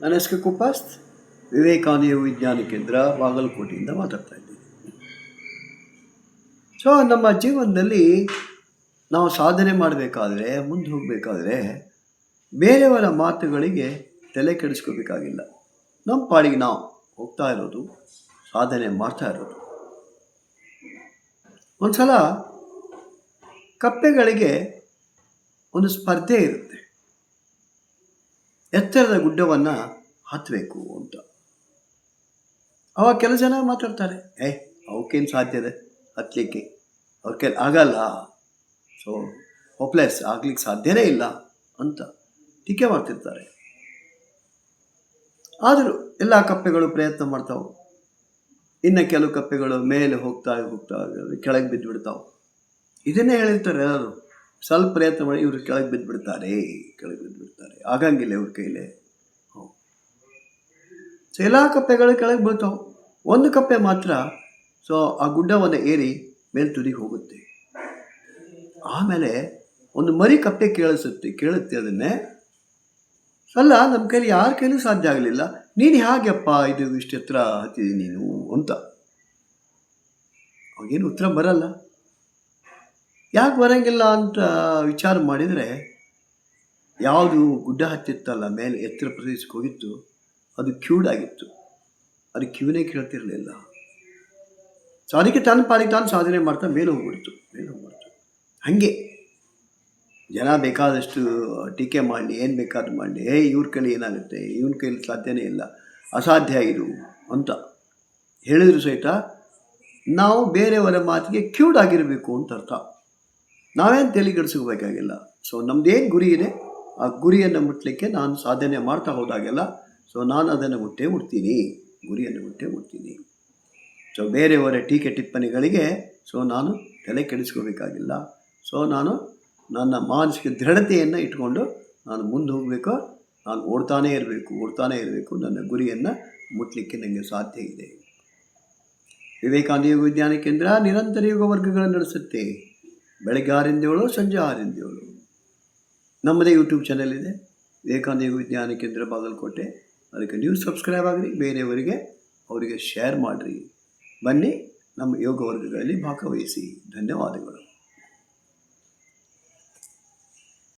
ನನ್ನ ಹೆಸರು ಕುಪಾಸ್ತ್, ವಿವೇಕಾನಂದ ಯೋಗ ವಿಜ್ಞಾನ ಕೇಂದ್ರ ಬಾಗಲಕೋಟೆಯಿಂದ ಮಾತಾಡ್ತಾ ಇದ್ದೀನಿ. ಸೊ ನಮ್ಮ ಜೀವನದಲ್ಲಿ ನಾವು ಸಾಧನೆ ಮಾಡಬೇಕಾದ್ರೆ, ಮುಂದೆ ಹೋಗಬೇಕಾದ್ರೆ ಬೇರೆಯವರ ಮಾತುಗಳಿಗೆ ತಲೆ ಕೆಡಿಸ್ಕೋಬೇಕಾಗಿಲ್ಲ. ನಮ್ಮ ಪಾಡಿಗೆ ನಾವು ಹೋಗ್ತಾ ಇರೋದು, ಸಾಧನೆ ಮಾಡ್ತಾ ಇರೋದು. ಒಂದು ಸಲ ಕಪ್ಪೆಗಳಿಗೆ ಒಂದು ಸ್ಪರ್ಧೆ ಇರುತ್ತೆ, ಎತ್ತರದ ಗುಡ್ಡವನ್ನು ಹತ್ತಬೇಕು ಅಂತ. ಅವಾಗ ಕೆಲವು ಜನ ಮಾತಾಡ್ತಾರೆ, ಅವಕ್ಕೇನು ಸಾಧ್ಯ ಇದೆ ಹತ್ತಲಿಕ್ಕೆ, ಅವ್ರ ಆಗಲ್ಲ, ಸೊ ಹೋಪ್ಲೆಸ್, ಆಗ್ಲಿಕ್ಕೆ ಸಾಧ್ಯನೇ ಇಲ್ಲ ಅಂತ ಟೀಕೆ ಮಾಡ್ತಿರ್ತಾರೆ. ಆದರೂ ಎಲ್ಲ ಕಪ್ಪೆಗಳು ಪ್ರಯತ್ನ ಮಾಡ್ತಾವೆ. ಇನ್ನು ಕೆಲವು ಕಪ್ಪೆಗಳು ಮೇಲೆ ಹೋಗ್ತಾ ಕೆಳಗೆ ಬಿದ್ದುಬಿಡ್ತಾವೆ. ಇದನ್ನೇ ಹೇಳಿರ್ತಾರೆ ಎಲ್ಲರೂ, ಸ್ವಲ್ಪ ಪ್ರಯತ್ನ ಮಾಡಿ ಇವರು ಕೆಳಗೆ ಬಿದ್ದುಬಿಡ್ತಾರೆ, ಆಗಂಗಿಲ್ಲ ಇವ್ರ ಕೈಲೇ. ಸೊ ಎಲ್ಲ ಕಪ್ಪೆಗಳು ಕೆಳಗೆ ಬೀಳ್ತಾವೆ. ಒಂದು ಕಪ್ಪೆ ಮಾತ್ರ ಸೊ ಆ ಗುಡ್ಡವನ್ನು ಏರಿ ಮೇಲೆ ತುದಿಗೆ ಹೋಗುತ್ತೆ. ಆಮೇಲೆ ಒಂದು ಮರಿ ಕಪ್ಪೆ ಕೇಳುತ್ತೆ ಅದನ್ನೇ, ಅಲ್ಲ ನಮ್ಮ ಕೈಲಿ ಯಾರ ಕೈಲೂ ಸಾಧ್ಯ ಆಗಲಿಲ್ಲ, ನೀನು ಹೇಗಪ್ಪ ಇದು ಇಷ್ಟು ಎತ್ತರ ಹತ್ತಿದೆ ನೀನು ಅಂತ. ಅವಾಗೇನು ಉತ್ತರ ಬರಲ್ಲ. ಯಾಕೆ ಬರೋಂಗಿಲ್ಲ ಅಂತ ವಿಚಾರ ಮಾಡಿದರೆ, ಯಾವುದು ಗುಡ್ಡ ಹತ್ತಿತ್ತಲ್ಲ ಮೇಲೆ ಎತ್ತರ ಪ್ರದೇಶಕ್ಕೆ ಹೋಗಿತ್ತು, ಅದು ಕ್ಯೂಡಾಗಿತ್ತು, ಅದು ಕ್ಯೂನೇ ಕೇಳ್ತಿರಲಿಲ್ಲ. ಸೊ ಅದಕ್ಕೆ ತನ್ನ ಪಾಲಿಗೆ ತಾನು ಸಾಧನೆ ಮಾಡ್ತಾ ಮೇಲೆ ಹೋಗ್ಬಿಡ್ತು. ಹಾಗೆ ಜನ ಬೇಕಾದಷ್ಟು ಟೀಕೆ ಮಾಡಲಿ, ಏನು ಬೇಕಾದ್ರೂ ಮಾಡಲಿ, ಇವ್ರ ಕೈಲಿ ಏನಾಗುತ್ತೆ, ಇವನ ಕೈಲಿ ಸಾಧ್ಯನೇ ಇಲ್ಲ, ಅಸಾಧ್ಯ ಇದು ಅಂತ ಹೇಳಿದ್ರು ಸಹಿತ ನಾವು ಬೇರೆಯವರ ಮಾತಿಗೆ ಕ್ಯೂಡಾಗಿರಬೇಕು ಅಂತ ಅರ್ಥ. ನಾವೇನು ತಲೆಗೆಡಿಸ್ಕೋಬೇಕಾಗಿಲ್ಲ. ಸೊ ನಮ್ಮದೇನು ಗುರಿ ಇದೆ, ಆ ಗುರಿಯನ್ನು ಮುಟ್ಟಲಿಕ್ಕೆ ನಾನು ಸಾಧನೆ ಮಾಡ್ತಾ ಹೋದಾಗೆಲ್ಲ ಸೊ ನಾನು ಅದನ್ನು ಮುಟ್ತೀನಿ, ಗುರಿಯನ್ನು ಮುಟ್ತೀನಿ. ಸೊ ಬೇರೆಯವರ ಟೀಕೆ ಟಿಪ್ಪಣಿಗಳಿಗೆ ಸೊ ನಾನು ತಲೆ ಕೆಡಿಸ್ಕೋಬೇಕಾಗಿಲ್ಲ. ಸೊ ನಾನು ನನ್ನ ಮಾನಸಿಕ ದೃಢತೆಯನ್ನು ಇಟ್ಕೊಂಡು ನಾನು ಮುಂದೆ ಹೋಗಬೇಕು, ನಾನು ಓಡ್ತಾನೇ ಇರಬೇಕು, ನನ್ನ ಗುರಿಯನ್ನು ಮುಟ್ಟಲಿಕ್ಕೆ ನನಗೆ ಸಾಧ್ಯ ಇದೆ. ವಿವೇಕಾನಂದ ಯೋಗ ವಿಜ್ಞಾನ ಕೇಂದ್ರ ನಿರಂತರ ಯೋಗ ವರ್ಗಗಳನ್ನು ನಡೆಸುತ್ತೆ. ಬೆಳಗ್ಗೆ 6ರಿಂದ 7, ಸಂಜೆ 6ರಿಂದ 7. ನಮ್ಮದೇ ಯೂಟ್ಯೂಬ್ ಚಾನೆಲ್ ಇದೆ, ವಿವೇಕಾನಂದ ಯೋಗ ವಿಜ್ಞಾನ ಕೇಂದ್ರ ಬಾಗಲಕೋಟೆ. ಅದಕ್ಕೆ ನೀವು ಸಬ್ಸ್ಕ್ರೈಬ್ ಆಗಿರಿ, ಬೇರೆಯವರಿಗೆ ಅವರಿಗೆ ಶೇರ್ ಮಾಡಿರಿ. ಬನ್ನಿ ನಮ್ಮ ಯೋಗ ವರ್ಗಗಳಲ್ಲಿ ಭಾಗವಹಿಸಿ. ಧನ್ಯವಾದಗಳು.